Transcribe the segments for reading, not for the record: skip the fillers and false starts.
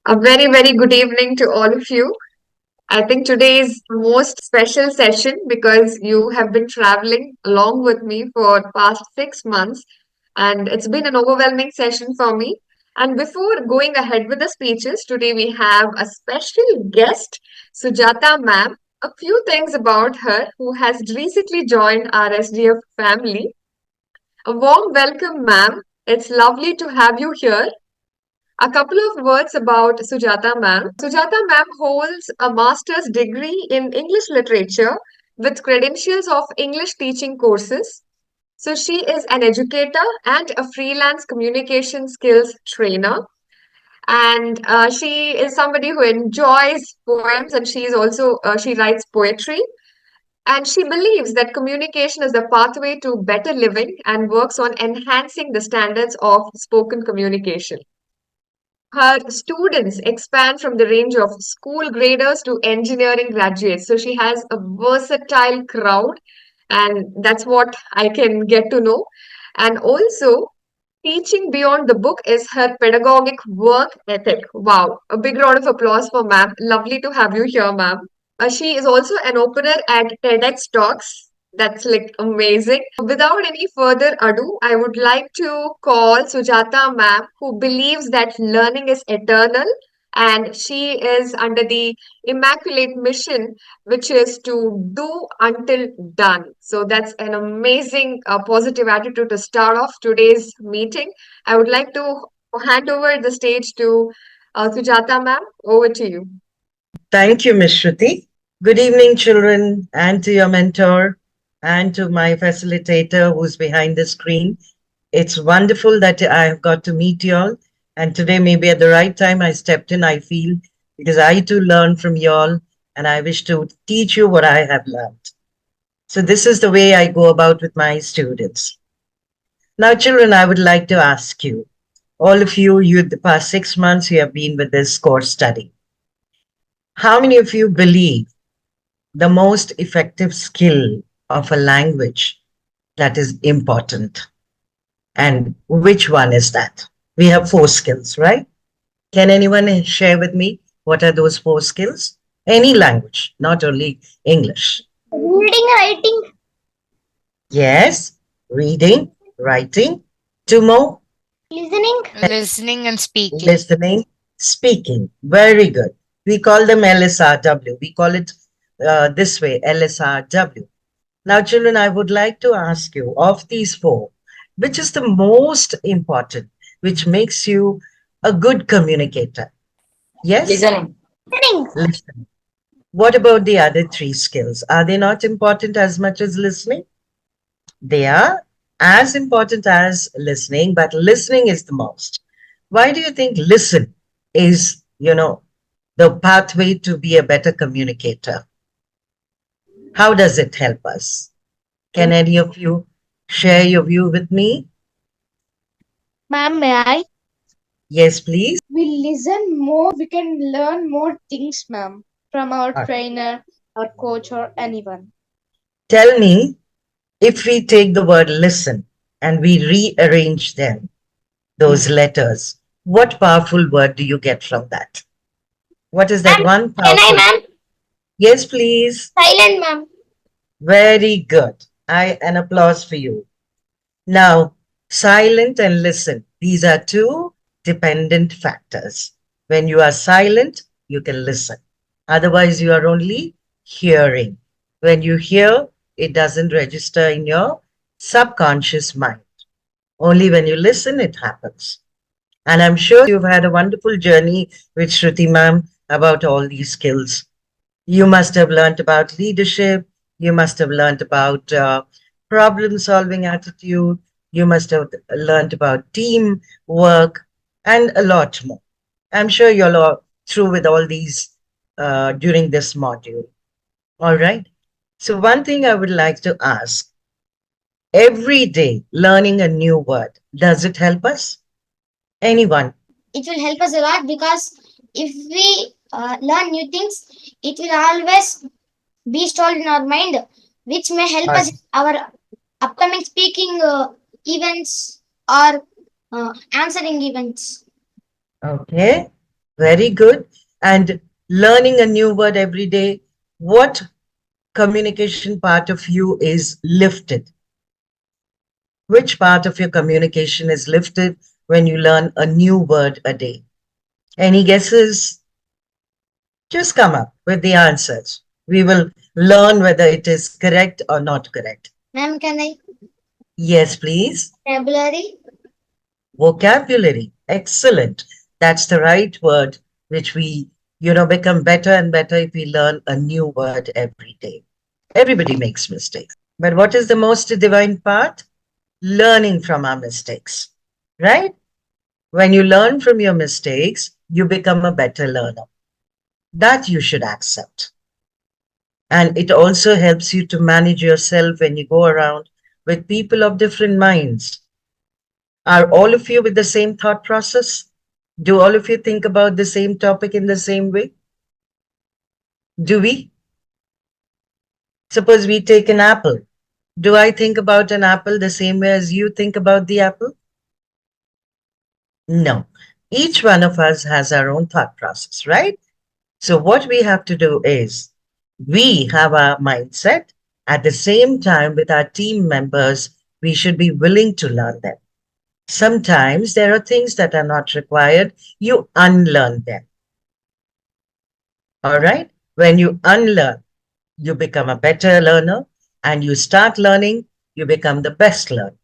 A very, very good evening to all of you. I think today is the most special session because you have been traveling along with me for past 6 months, and it's been an overwhelming session for me. And before going ahead with the speeches, today we have a special guest, Sujata ma'am. A few things about her, who has recently joined our SDF family. A warm welcome, ma'am. It's lovely to have you here. A couple of words about Sujata ma'am. Sujata ma'am holds a master's degree in English literature with credentials of English teaching courses. So she is an educator and a freelance communication skills trainer. And she is somebody who enjoys poems, and she is also she writes poetry. And she believes that communication is the pathway to better living and works on enhancing the standards of spoken communication. Her students expand from the range of school graders to engineering graduates. So she has a versatile crowd, and that's what I can get to know. And also, teaching beyond the book is her pedagogic work ethic. Wow, a big round of applause for ma'am. Lovely to have you here, ma'am. She is also an opener at TEDx Talks. That's like amazing. Without any further ado, I would like to call Sujata ma'am, who believes that learning is eternal, and she is under the immaculate mission, which is to do until done. So that's an amazing positive attitude to start off today's meeting. I would like to hand over the stage to Sujata ma'am. Over to you. Thank you, Ms. Shruti. Good evening, children, and to your mentor, and to my facilitator who's behind the screen. It's wonderful that I have got to meet you all. And today, maybe at the right time, I stepped in, I feel, because I too learn from you all, and I wish to teach you what I have learned. So this is the way I go about with my students. Now, children, I would like to ask you, all of you, the past 6 months, you have been with this course study. How many of you believe the most effective skill of a language that is important? And which one is that? We have 4 skills, right? Can anyone share with me what are those 4 skills? Any language, not only English. Reading, writing. Yes, reading, writing. 2 more. Listening. Listening and speaking. Listening, speaking. Very good. We call them LSRW. We call it this way, LSRW. Now, children, I would like to ask you, of these 4, which is the most important, which makes you a good communicator? Yes? Listening. Listening. What about the other 3 skills? Are they not important as much as listening? They are as important as listening, but listening is the most. Why do you think listen is, the pathway to be a better communicator? How does it help us? Can any of you share your view with me? Ma'am, may I? Yes, please. We listen more, we can learn more things, ma'am, from our Okay. trainer, our coach, or anyone. Tell me, if we take the word listen and we rearrange them, those letters, what powerful word do you get from that? What is that one Can powerful? I, ma'am? Yes, please. Silent, ma'am. Very good. An applause for you. Now, silent and listen. These are 2 dependent factors. When you are silent, you can listen. Otherwise, you are only hearing. When you hear, it doesn't register in your subconscious mind. Only when you listen, it happens. And I'm sure you've had a wonderful journey with Shruti ma'am about all these skills. You must have learned about leadership. You must have learned about problem-solving attitude. You must have learned about team work and a lot more. I'm sure you're all through with all these during this module. All right. So one thing I would like to ask, every day learning a new word, does it help us? Anyone? It will help us a lot because if we learn new things, it will always be stored in our mind, which may help us in our upcoming speaking events or answering events. Okay. Very good. And learning a new word every day, what communication part of you is lifted? Which part of your communication is lifted when you learn a new word a day? Any guesses? Just come up with the answers. We will learn whether it is correct or not correct. Ma'am, can I? Yes, please. Vocabulary. Vocabulary. Excellent. That's the right word, which we, become better and better if we learn a new word every day. Everybody makes mistakes. But what is the most divine part? Learning from our mistakes, right? When you learn from your mistakes, you become a better learner. That you should accept. And it also helps you to manage yourself when you go around with people of different minds. Are all of you with the same thought process? Do all of you think about the same topic in the same way? Do we? Suppose we take an apple. Do I think about an apple the same way as you think about the apple? No. Each one of us has our own thought process, right? So what we have to do is we have our mindset. At the same time, with our team members, we should be willing to learn them. Sometimes there are things that are not required. You unlearn them. All right? When you unlearn, you become a better learner, and you start learning, you become the best learner.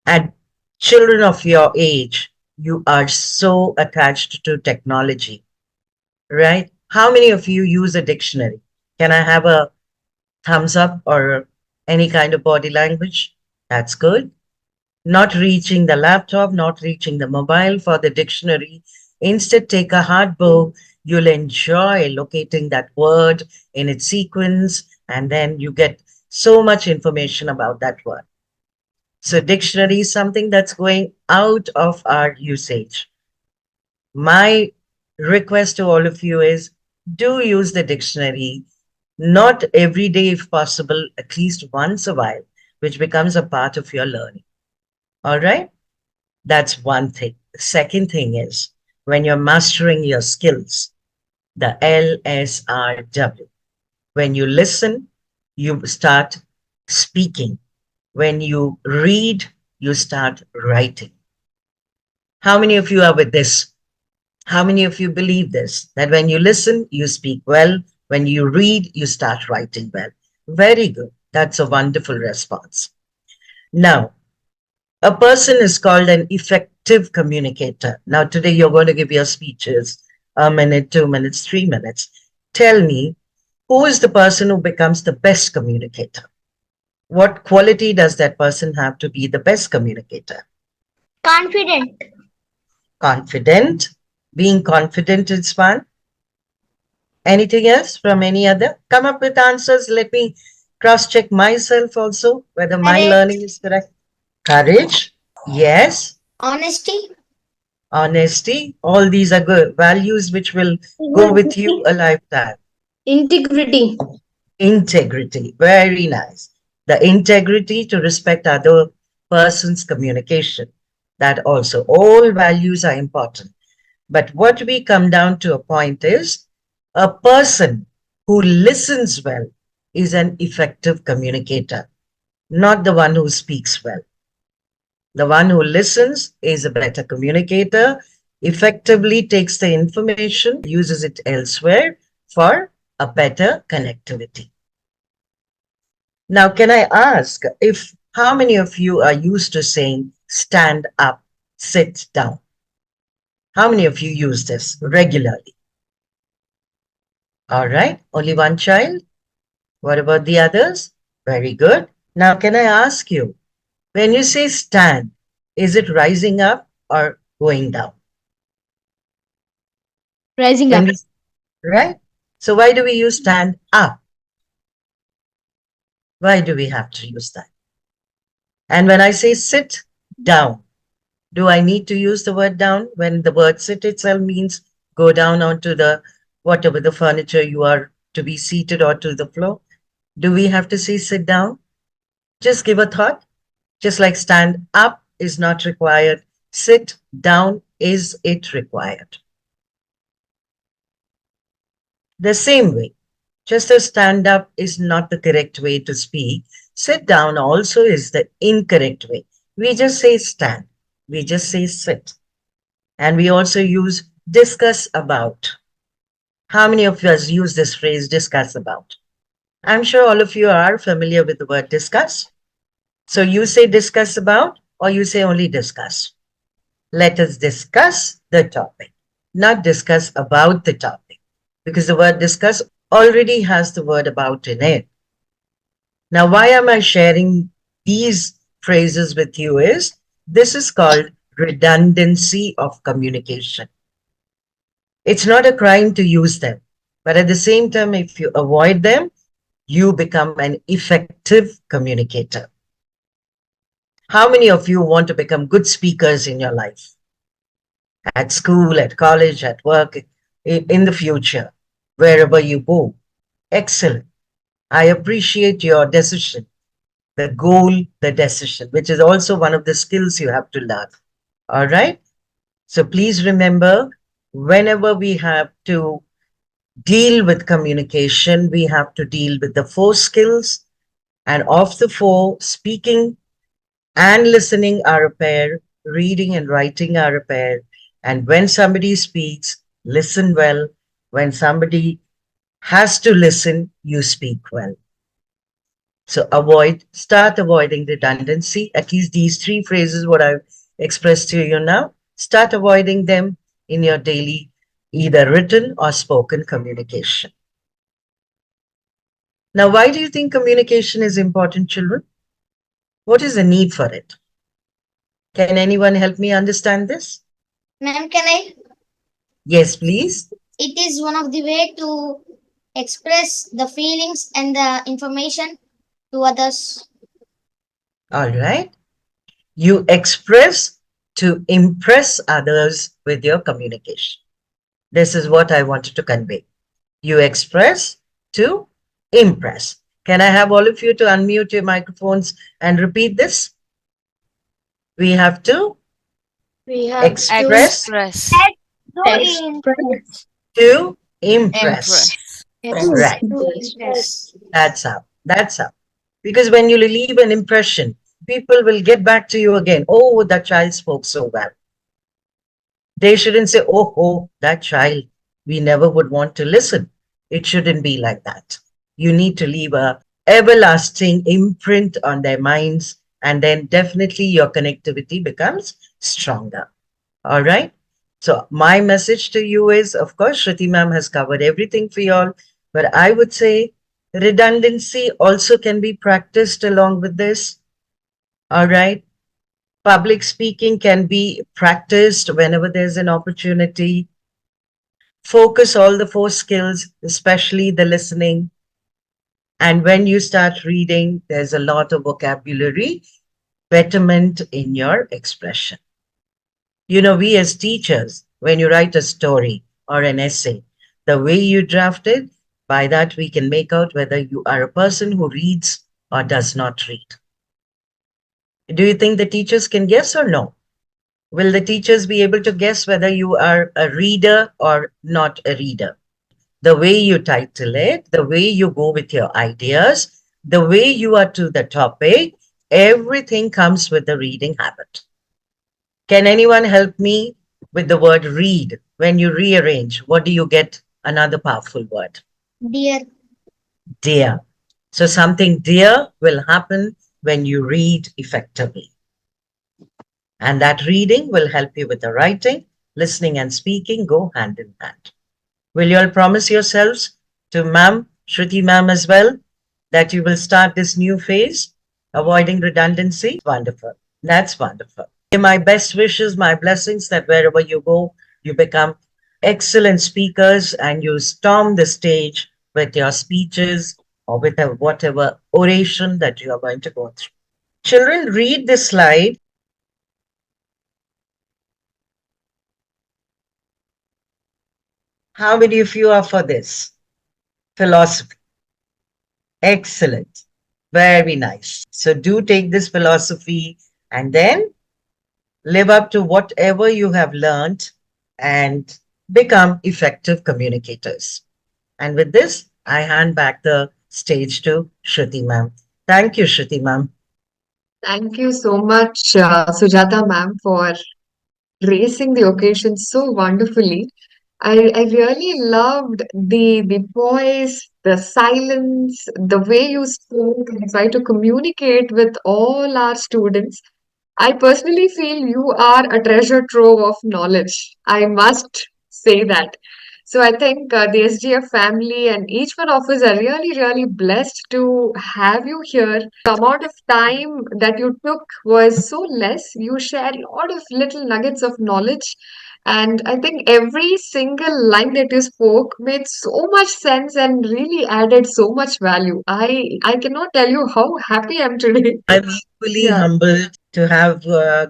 And children of your age, you are so attached to technology, right? How many of you use a dictionary? Can I have a thumbs up or any kind of body language? That's good. Not reaching the laptop, not reaching the mobile for the dictionary. Instead, take a hard book. You'll enjoy locating that word in its sequence, and then you get so much information about that word. So dictionary is something that's going out of our usage. My request to all of you is do use the dictionary, not every day if possible, at least once a while, which becomes a part of your learning. All right? That's one thing. The second thing is when you're mastering your skills, the LSRW. When you listen, you start speaking. When you read, you start writing. How many of you are with this? How many of you believe this? That when you listen, you speak well. When you read, you start writing well. Very good. That's a wonderful response. Now, a person is called an effective communicator. Now, today you're going to give your speeches, a minute, 2 minutes, 3 minutes. Tell me, who is the person who becomes the best communicator? What quality does that person have to be the best communicator? Confident. Confident. Being confident is one. Anything else from any other? Come up with answers. Let me cross-check myself also, whether my Courage. learning is correct. Courage. Yes. Honesty. Honesty. All these are good values which will go with you a lifetime. Integrity. Integrity. Very nice. The integrity to respect other person's communication. That also. All values are important. But what we come down to a point is a person who listens well is an effective communicator, not the one who speaks well. The one who listens is a better communicator, effectively takes the information, uses it elsewhere for a better connectivity. Now, can I ask if how many of you are used to saying stand up, sit down? How many of you use this regularly? All right, only one child. What about the others? Very good. Now, can I ask you, when you say stand, is it rising up or going down? Rising When we, right? So why do we use stand up? Why do we have to use that? And when I say sit down, do I need to use the word down when the word sit itself means go down onto the whatever the furniture you are to be seated or to the floor? Do we have to say sit down? Just give a thought. Just like stand up is not required, sit down is it required? The same way, just as stand up is not the correct way to speak, sit down also is the incorrect way. We just say stand, we just say sit. And we also use discuss about. How many of us use this phrase discuss about? I'm sure all of you are familiar with the word discuss. So you say discuss about or you say only discuss. Let us discuss the topic, not discuss about the topic, because the word discuss already has the word about in it. Now, why am I sharing these phrases with you is this is called redundancy of communication. It's not a crime to use them, but at the same time, if you avoid them, you become an effective communicator. How many of you want to become good speakers in your life? At school, at college, at work, in the future, wherever you go. Excellent. I appreciate your decision, the goal, the decision, which is also one of the skills you have to learn. All right. So please remember, whenever we have to deal with communication, we have to deal with the 4 skills. And of the 4, speaking and listening are a pair, reading and writing are a pair. And when somebody speaks, listen well. When somebody has to listen, you speak well. So start avoiding redundancy. At least these 3 phrases, what I've expressed to you now, start avoiding them in your daily, either written or spoken communication. Now, why do you think communication is important, children? What is the need for it? Can anyone help me understand this? Ma'am, can I? Yes, please. It is one of the way to express the feelings and the information to others. All right. You express to impress others with your communication. This is what I wanted to convey. You express to impress. Can I have all of you to unmute your microphones and repeat this? We have to express to impress. Right. That's how. That's how. Because when you leave an impression, people will get back to you again. Oh, that child spoke so well. They shouldn't say, oh, that child, we never would want to listen. It shouldn't be like that. You need to leave a everlasting imprint on their minds, and then definitely your connectivity becomes stronger. All right. So my message to you is, of course, Shruti ma'am has covered everything for you all, but I would say redundancy also can be practiced along with this. All right. Public speaking can be practiced whenever there's an opportunity. Focus all the 4 skills, especially the listening. And when you start reading, there's a lot of vocabulary betterment in your expression. You know, we as teachers, when you write a story or an essay, the way you draft it, by that we can make out whether you are a person who reads or does not read. Do you think the teachers can guess or no? Will the teachers be able to guess whether you are a reader or not a reader? The way you title it, the way you go with your ideas, the way you are to the topic, everything comes with the reading habit. Can anyone help me with the word read? When you rearrange, what do you get? Another powerful word. Dear. Dear. So something dear will happen when you read effectively. And that reading will help you with the writing. Listening and speaking go hand in hand. Will you all promise yourselves to ma'am, Shruti ma'am as well, that you will start this new phase, avoiding redundancy? Wonderful. That's wonderful. My best wishes, my blessings that wherever you go, you become excellent speakers and you storm the stage with your speeches or with whatever oration that you are going to go through. Children, read this slide. How many of you are for this? Philosophy. Excellent. Very nice. So do take this philosophy and then live up to whatever you have learned, and become effective communicators. And with this, I hand back the stage to Shruti ma'am. Thank you, Shruti ma'am. Thank you so much, Sujata ma'am, for gracing the occasion so wonderfully. I really loved the voice, the silence, the way you spoke and try to communicate with all our students. I personally feel you are a treasure trove of knowledge. I must say that. So I think the SGF family and each one of us are really, really blessed to have you here. The amount of time that you took was so less. You shared a lot of little nuggets of knowledge. And I think every single line that you spoke made so much sense and really added so much value. I cannot tell you how happy I am today. I'm equally Yeah. humbled to have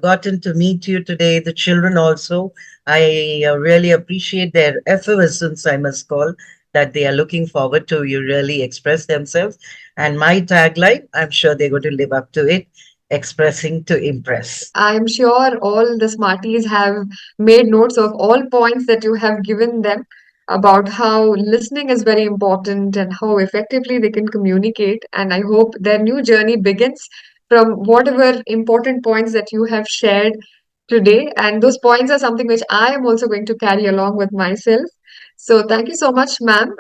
gotten to meet you today. The children also, I really appreciate their effervescence, I must call, that they are looking forward to you really express themselves. And my tagline, I'm sure they're going to live up to it, expressing to impress. I'm sure all the smarties have made notes of all points that you have given them about how listening is very important and how effectively they can communicate. And I hope their new journey begins from whatever important points that you have shared today. And those points are something which I am also going to carry along with myself. So thank you so much, ma'am.